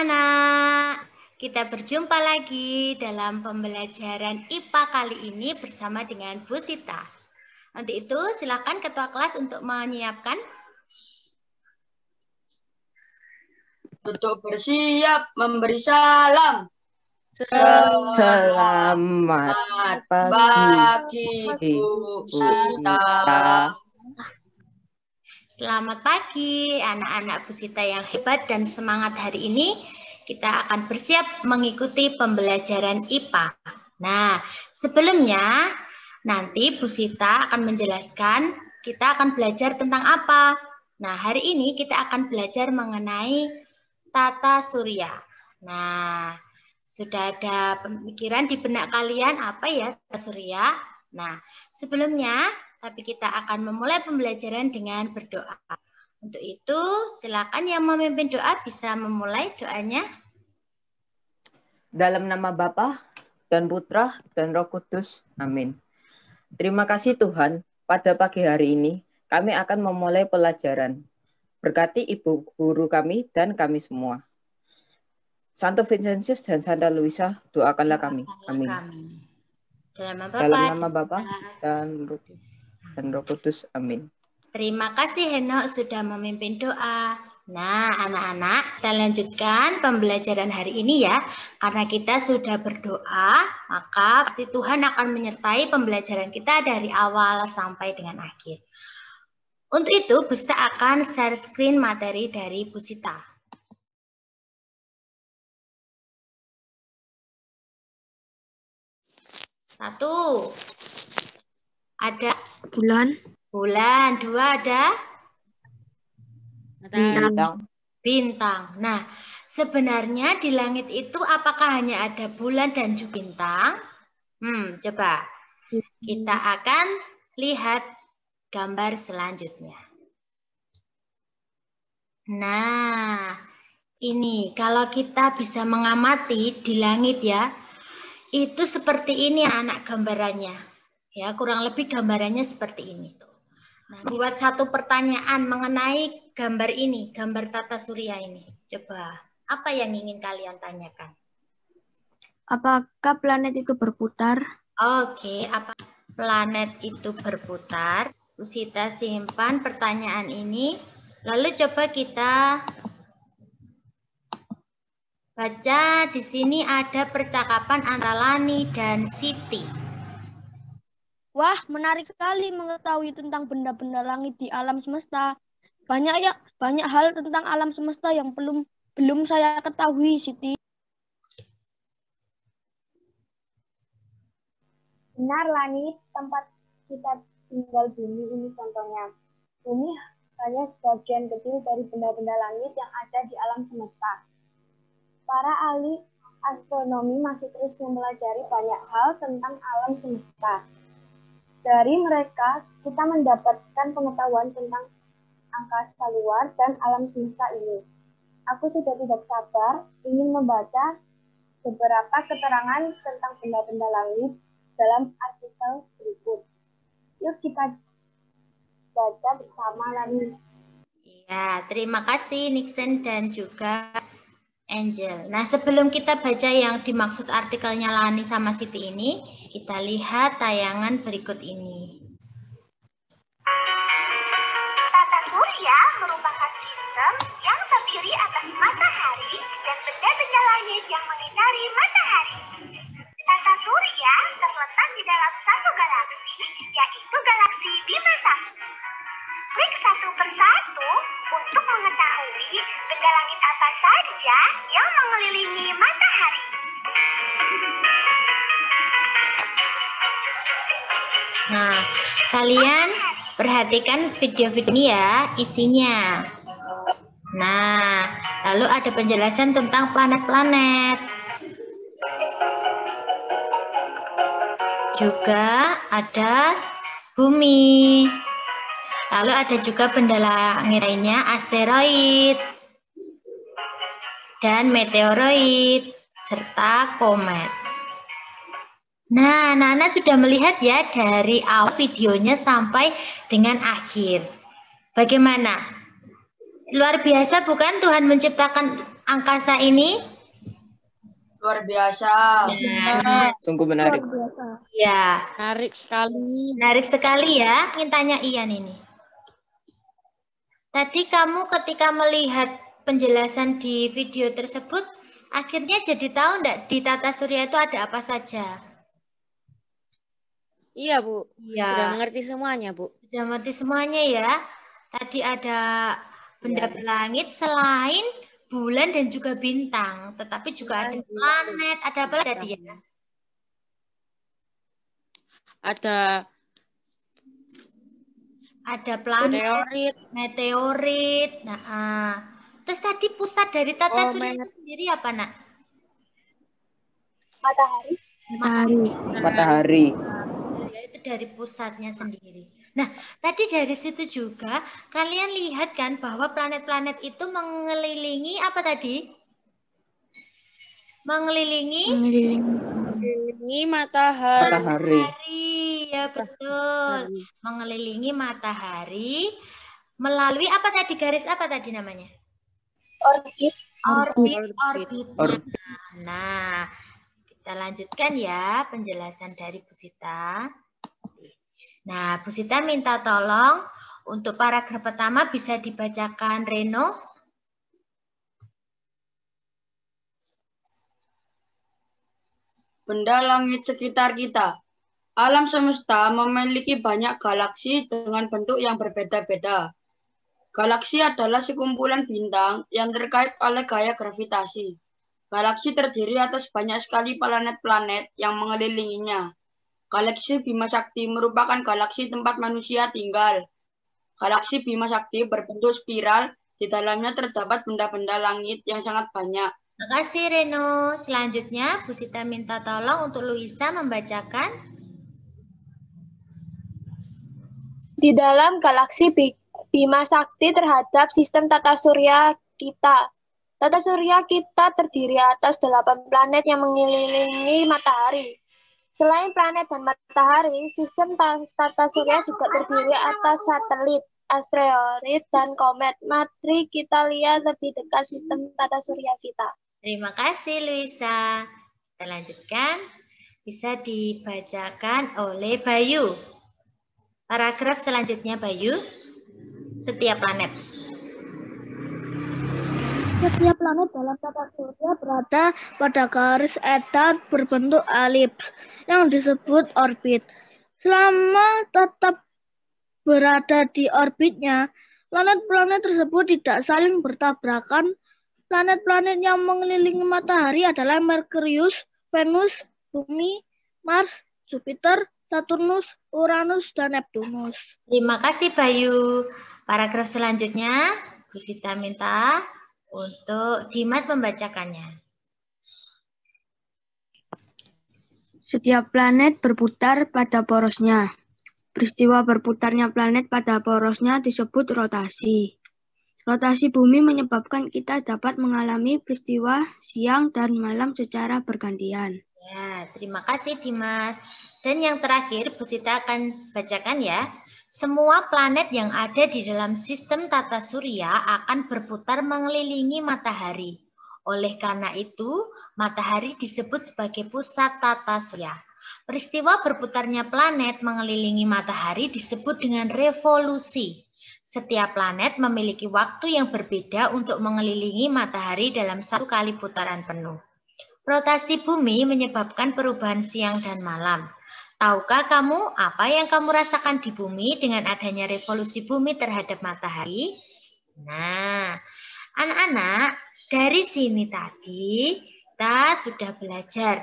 anak-anak, kita berjumpa lagi dalam pembelajaran IPA kali ini bersama dengan Bu Sita. Untuk itu, silakan Ketua kelas untuk menyiapkan. Untuk bersiap memberi salam. Selamat pagi, Bu Sita. Selamat pagi, anak-anak Bu Sita yang hebat dan semangat hari ini. Kita akan bersiap mengikuti pembelajaran IPA. Nah, sebelumnya nanti Bu Sita akan menjelaskan kita akan belajar tentang apa. Nah, hari ini kita akan belajar mengenai tata surya. Nah, sudah ada pemikiran di benak kalian apa ya tata surya? Nah, sebelumnya tapi kita akan memulai pembelajaran dengan berdoa. Untuk itu, silakan yang memimpin doa bisa memulai doanya. Dalam nama Bapa dan Putra dan Roh Kudus. Amin. Terima kasih Tuhan, pada pagi hari ini kami akan memulai pelajaran. Berkati Ibu Guru kami dan kami semua. Santo Vincentius dan Santa Luisa, doakanlah kami. Amin. Dalam nama Bapa dan Roh Kudus. Amin. Terima kasih Henok sudah memimpin doa. Nah, anak-anak, kita lanjutkan pembelajaran hari ini ya. Karena kita sudah berdoa, maka pasti Tuhan akan menyertai pembelajaran kita dari awal sampai dengan akhir. Untuk itu, Bu Sita akan share screen materi dari Bu Sita. Satu, ada bulan, dua ada bintang. Nah, sebenarnya di langit itu apakah hanya ada bulan dan juga bintang? Coba kita akan lihat gambar selanjutnya. Nah, ini kalau kita bisa mengamati di langit ya, itu seperti ini anak gambarannya. Ya, kurang lebih gambarannya seperti ini tuh. Nah, buat satu pertanyaan mengenai gambar ini, gambar tata surya ini. Coba, apa yang ingin kalian tanyakan? Apakah planet itu berputar? Oke, apa planet itu berputar? Bu Sita simpan pertanyaan ini. Lalu coba kita baca di sini ada percakapan antara Lani dan Siti. Wah, menarik sekali mengetahui tentang benda-benda langit di alam semesta. Banyak hal tentang alam semesta yang belum saya ketahui, Siti. Benar, Lani, tempat kita tinggal bumi ini contohnya. Bumi hanya sebagian kecil dari benda-benda langit yang ada di alam semesta. Para ahli astronomi masih terus mempelajari banyak hal tentang alam semesta. Dari mereka, kita mendapatkan pengetahuan tentang angkasa luar dan alam semesta ini. Aku sudah tidak sabar ingin membaca beberapa keterangan tentang benda-benda langit dalam artikel berikut. Yuk kita baca bersama Lani. Ya, terima kasih Nixon dan juga Angel. Nah, sebelum kita baca yang dimaksud artikelnya Lani sama Siti ini, kita lihat tayangan berikut ini. Tata surya merupakan sistem yang terdiri atas matahari dan benda-benda langit yang mengitari matahari. Tata surya terletak di dalam satu galaksi, yaitu galaksi Bima 1. Klik satu persatu untuk mengetahui benda langit apa saja yang mengelilingi matahari. Nah, kalian perhatikan video-video ini ya, isinya. Nah, lalu ada penjelasan tentang planet-planet. Juga ada bumi. Lalu ada juga benda langit lainnya, asteroid dan meteoroid serta komet. Nah, Nana sudah melihat ya dari awal videonya sampai dengan akhir. Bagaimana? Luar biasa bukan Tuhan menciptakan angkasa ini? Luar biasa. Nah, Sungguh menarik. ya, Menarik sekali. menarik sekali ya. Ingin tanya Ian ini. Tadi kamu ketika melihat penjelasan di video tersebut, akhirnya jadi tahu enggak di tata surya itu ada apa saja? Iya, Bu. Iya. Sudah mengerti semuanya, Bu. Sudah mengerti semuanya ya. Tadi ada benda berlangit selain bulan dan juga bintang, tetapi juga ada planet, ada apa lagi tadi ya? Ada planet, meteorit. Nah, terus tadi pusat dari tata surya itu sendiri apa, Nak? Matahari. Ya, itu dari pusatnya sendiri. Nah, tadi dari situ juga kalian lihat kan bahwa planet-planet itu mengelilingi apa tadi? Mengelilingi matahari. Ya, betul. Mengelilingi matahari melalui apa tadi? Garis apa tadi namanya? Orbitnya. Nah, kita lanjutkan ya penjelasan dari Bu Sita. Nah, Bu Sita minta tolong untuk paragraf pertama bisa dibacakan Reno. Benda langit sekitar kita. Alam semesta memiliki banyak galaksi dengan bentuk yang berbeda-beda. Galaksi adalah sekumpulan bintang yang terkait oleh gaya gravitasi. Galaksi terdiri atas banyak sekali planet-planet yang mengelilinginya. Galaksi Bima Sakti merupakan galaksi tempat manusia tinggal. Galaksi Bima Sakti berbentuk spiral, di dalamnya terdapat benda-benda langit yang sangat banyak. Terima kasih Reno. Selanjutnya Bu Sita minta tolong untuk Luisa membacakan. Di dalam galaksi Bima Sakti terhadap sistem tata surya kita. Tata surya kita terdiri atas 8 planet yang mengelilingi matahari. Selain planet dan matahari, sistem tata surya juga terdiri atas satelit, asteroid, dan komet. Mari kita lihat lebih dekat sistem tata surya kita. Terima kasih Luisa. Kita lanjutkan. Bisa dibacakan oleh Bayu. Paragraf selanjutnya Bayu. Setiap planet. Setiap planet dalam tata surya berada pada garis etar berbentuk elips yang disebut orbit. Selama tetap berada di orbitnya, planet-planet tersebut tidak saling bertabrakan. Planet-planet yang mengelilingi matahari adalah Merkurius, Venus, Bumi, Mars, Jupiter, Saturnus, Uranus, dan Neptunus. Terima kasih Bayu. Paragraf selanjutnya, Bu Sita minta untuk Dimas membacakannya. Setiap planet berputar pada porosnya. Peristiwa berputarnya planet pada porosnya disebut rotasi. Rotasi bumi menyebabkan kita dapat mengalami peristiwa siang dan malam secara bergantian. Ya, terima kasih Dimas. Dan yang terakhir, Bu Sita akan bacakan ya. Semua planet yang ada di dalam sistem tata surya akan berputar mengelilingi matahari. Oleh karena itu, matahari disebut sebagai pusat tata surya. Peristiwa berputarnya planet mengelilingi matahari disebut dengan revolusi. Setiap planet memiliki waktu yang berbeda untuk mengelilingi matahari dalam satu kali putaran penuh. Rotasi bumi menyebabkan perubahan siang dan malam. Tahukah kamu apa yang kamu rasakan di bumi dengan adanya revolusi bumi terhadap matahari? Nah, anak-anak, dari sini tadi kita sudah belajar.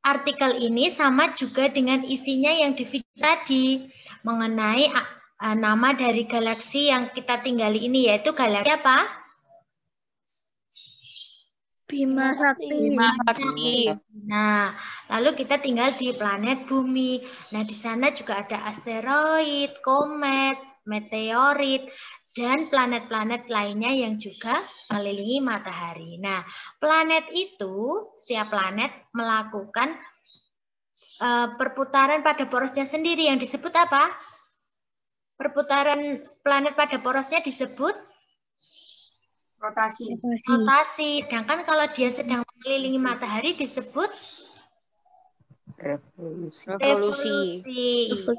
Artikel ini sama juga dengan isinya yang di video tadi mengenai nama dari galaksi yang kita tinggali ini, yaitu galaksi apa? Bima Sakti. Nah, lalu kita tinggal di planet bumi. Nah, di sana juga ada asteroid, komet, meteorit, dan planet-planet lainnya yang juga mengelilingi matahari. Nah, planet itu, setiap planet melakukan perputaran pada porosnya sendiri yang disebut apa? Perputaran planet pada porosnya disebut Rotasi. Rotasi. Sedangkan kalau dia sedang mengelilingi matahari disebut Revolusi. revolusi. Iya.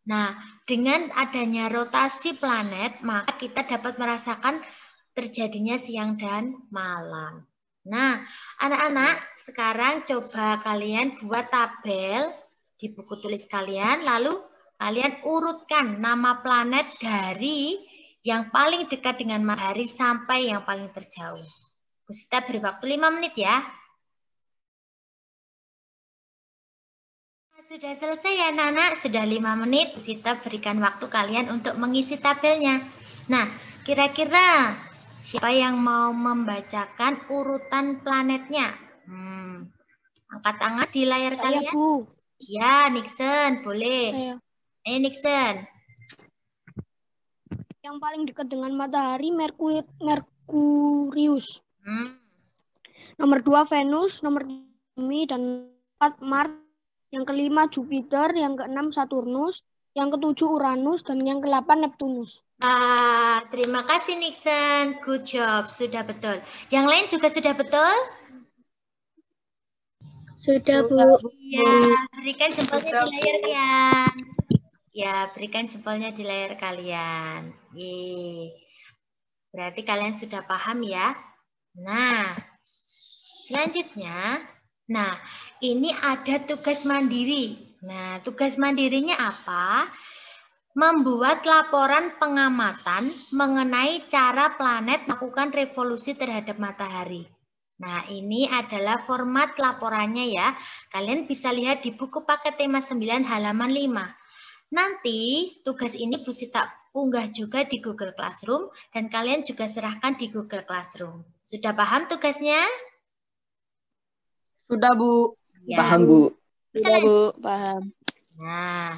Nah, dengan adanya rotasi planet, maka kita dapat merasakan terjadinya siang dan malam. Nah, anak-anak, sekarang coba kalian buat tabel di buku tulis kalian, lalu kalian urutkan nama planet dari yang paling dekat dengan matahari sampai yang paling terjauh. Bu Sita beri waktu 5 menit ya. Sudah selesai ya Nana, sudah 5 menit. Bu Sita berikan waktu kalian untuk mengisi tabelnya. Nah, kira-kira siapa yang mau membacakan urutan planetnya? Angkat tangan di layar kalian. Bu. Ya, Nixon, boleh. Saya. Nixon. Yang paling dekat dengan matahari Merkurius. Nomor 2 Venus, nomor 3 Bumi, dan 4 Mars. Yang kelima Jupiter, yang keenam Saturnus, yang ketujuh Uranus, dan yang ke-8 Neptunus. Terima kasih Nixon, good job, sudah betul. Yang lain juga sudah betul? Sudah, Bu. Ya, berikan jempolnya di layar kalian. Ya, berikan jempolnya di layar kalian. Berarti kalian sudah paham ya. Nah, selanjutnya, ini ada tugas mandiri. Nah, tugas mandirinya apa? Membuat laporan pengamatan mengenai cara planet melakukan revolusi terhadap matahari. Nah, ini adalah format laporannya ya. Kalian bisa lihat di buku paket tema 9 halaman 5. Nanti tugas ini Bu Sita unggah juga di Google Classroom dan kalian juga serahkan di Google Classroom. Sudah paham tugasnya? Sudah, Bu. Ya. Paham, Bu. Sudah, Bu. Paham. Nah,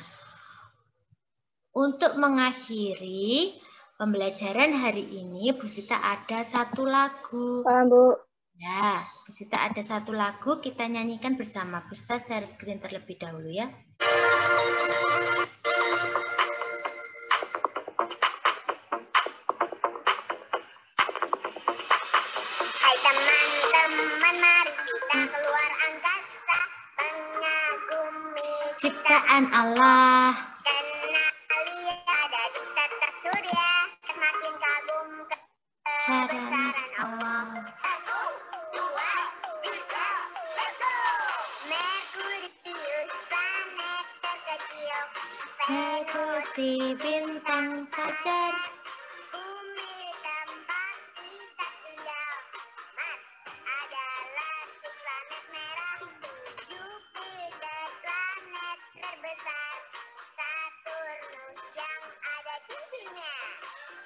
untuk mengakhiri pembelajaran hari ini, Bu Sita ada satu lagu. Paham, Bu. Ya, Bu Sita ada satu lagu, kita nyanyikan bersama. Bu Sita share screen terlebih dahulu ya. Hai teman-teman, mari kita keluar angkasa, mengagumi Ciptaan Allah. Kenali ada di tata surya, semakin kagum kebesaran Allah. 1, 2, 3, let's go! Merkurius, planet terkecil, Mengikuti bintang fajar. Bumi tempat kita tinggal. Mars adalah si planet merah. Jupiter planet terbesar. Saturnus yang ada cincinnya.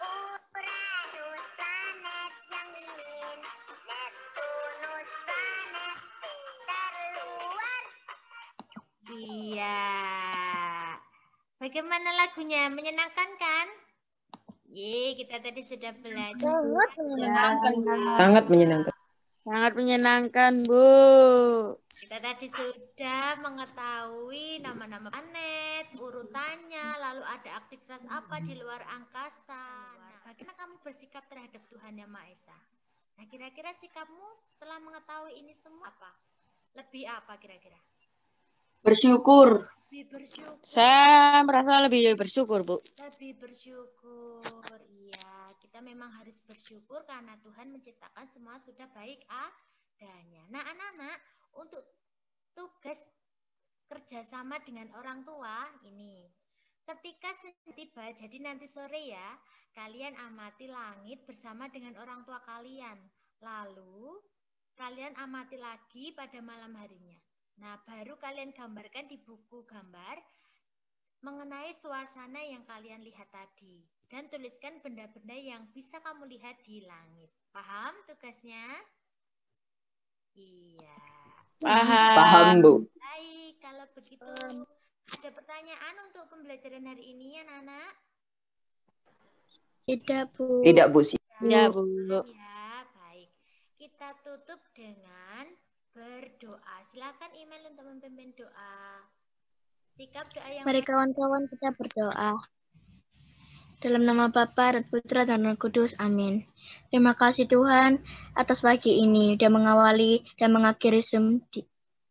Uranus planet yang dingin. Neptunus planet terluar. Iya. Bagaimana lagunya? Menyenangkan kan? Kita tadi sudah belajar. Sangat menyenangkan. Sangat menyenangkan, Bu. Kita tadi sudah mengetahui nama-nama planet, urutannya, lalu ada aktivitas apa di luar angkasa. Nah, bagaimana kamu bersikap terhadap Tuhan Yang Maha Esa? Nah, kira-kira sikapmu setelah mengetahui ini semua apa? Lebih apa kira-kira? Bersyukur. Lebih bersyukur. Saya merasa lebih bersyukur, Bu. Lebih bersyukur, iya. Kita memang harus bersyukur karena Tuhan menciptakan semua sudah baik adanya. Nah, anak-anak, untuk tugas kerjasama dengan orang tua ini, ketika tiba, jadi nanti sore ya, kalian amati langit bersama dengan orang tua kalian. Lalu, kalian amati lagi pada malam harinya. Nah, baru kalian gambarkan di buku gambar mengenai suasana yang kalian lihat tadi. Dan tuliskan benda-benda yang bisa kamu lihat di langit. Paham tugasnya? Iya. Paham, Bu. Baik, kalau begitu ada pertanyaan untuk pembelajaran hari ini ya, Nana? Tidak, Bu. Tidak, Bu. Tidak, Bu. Ya, baik. Kita tutup dengan berdoa. Silakan email untuk memimpin doa. Sikap doa yang Mari kawan-kawan kita berdoa. Dalam nama Bapa dan Putra dan Roh Kudus. Amin. Terima kasih Tuhan atas pagi ini dan mengawali dan mengakhiri Zoom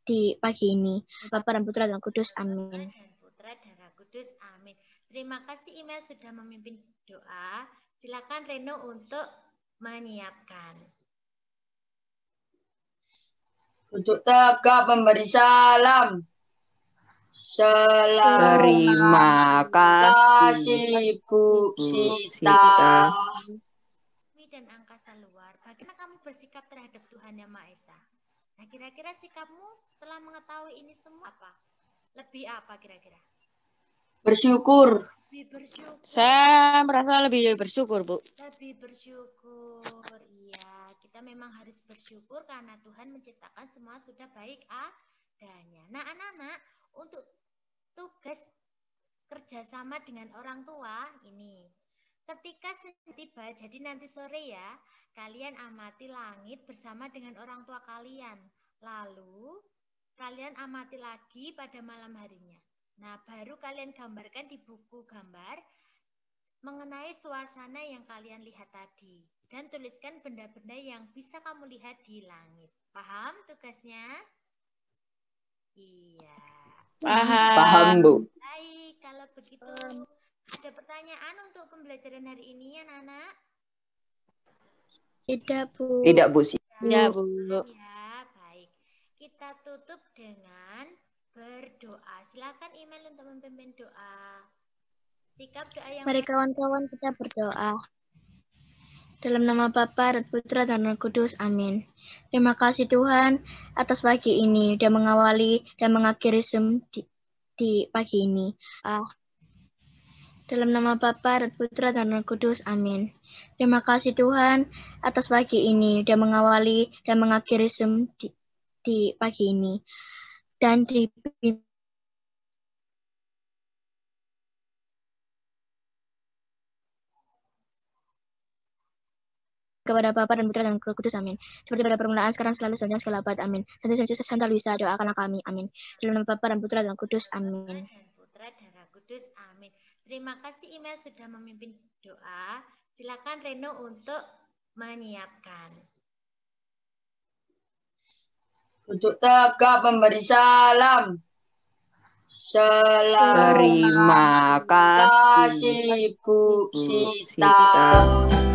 di pagi ini. Bapa dan Putra dan Roh Kudus. Amin. Dan Putra dan Roh Kudus. Amin. Terima kasih Email sudah memimpin doa. Silakan Reno untuk menyiapkan. Duduk tegak memberi salam. Terima kasih, Bu Bu Sita. Sita. Bumi dan angkasa luar, bagaimana kamu bersikap terhadap Tuhan Yang Maha Esa? Nah, kira-kira sikapmu setelah mengetahui ini semua apa? Lebih apa kira-kira? Bersyukur. Lebih bersyukur. Saya merasa lebih bersyukur, Bu. Lebih bersyukur. Iya, kita memang harus bersyukur karena Tuhan menciptakan semua sudah baik adanya. Nah, anak-anak, untuk tugas kerjasama dengan orang tua ini. Ketika tiba, jadi nanti sore ya, kalian amati langit bersama dengan orang tua kalian. Lalu, kalian amati lagi pada malam harinya. Nah, baru kalian gambarkan di buku gambar mengenai suasana yang kalian lihat tadi. Dan tuliskan benda-benda yang bisa kamu lihat di langit. Paham tugasnya? Iya. Paham, Bu. Baik, kalau begitu ada pertanyaan untuk pembelajaran hari ini ya, Nana? Tidak, Bu. Tidak, Bu Sita. Ya, Bu. Ya, baik. Kita tutup dengan berdoa. Silakan Email untuk memimpin doa. Sikap doa yang Mari kawan-kawan kita berdoa. Dalam nama Bapa dan Putra dan Roh Kudus. Amin. Terima kasih Tuhan atas pagi ini dan mengawali dan mengakhiri Zoom di pagi ini. Dalam nama Bapa dan Putra dan Roh Kudus. Amin. Terima kasih Tuhan atas pagi ini dan mengawali dan mengakhiri Zoom di pagi ini. Dan dipimpin kepada Bapa dan Putra dan Roh Kudus. Amin. Seperti pada permulaan, sekarang, selalu, sepanjang segala abad. Amin. Santo Yesus, Santa Luisa, doakanlah kami. Amin. Dalam nama Bapa dan Putra dan Roh Kudus. Amin. Putra dan Roh Kudus. Amin. Terima kasih Email sudah memimpin doa. Silakan Reno untuk menyiapkan. Duduk tegak memberi salam. Terima kasih, Bu Bu Sita. Sita.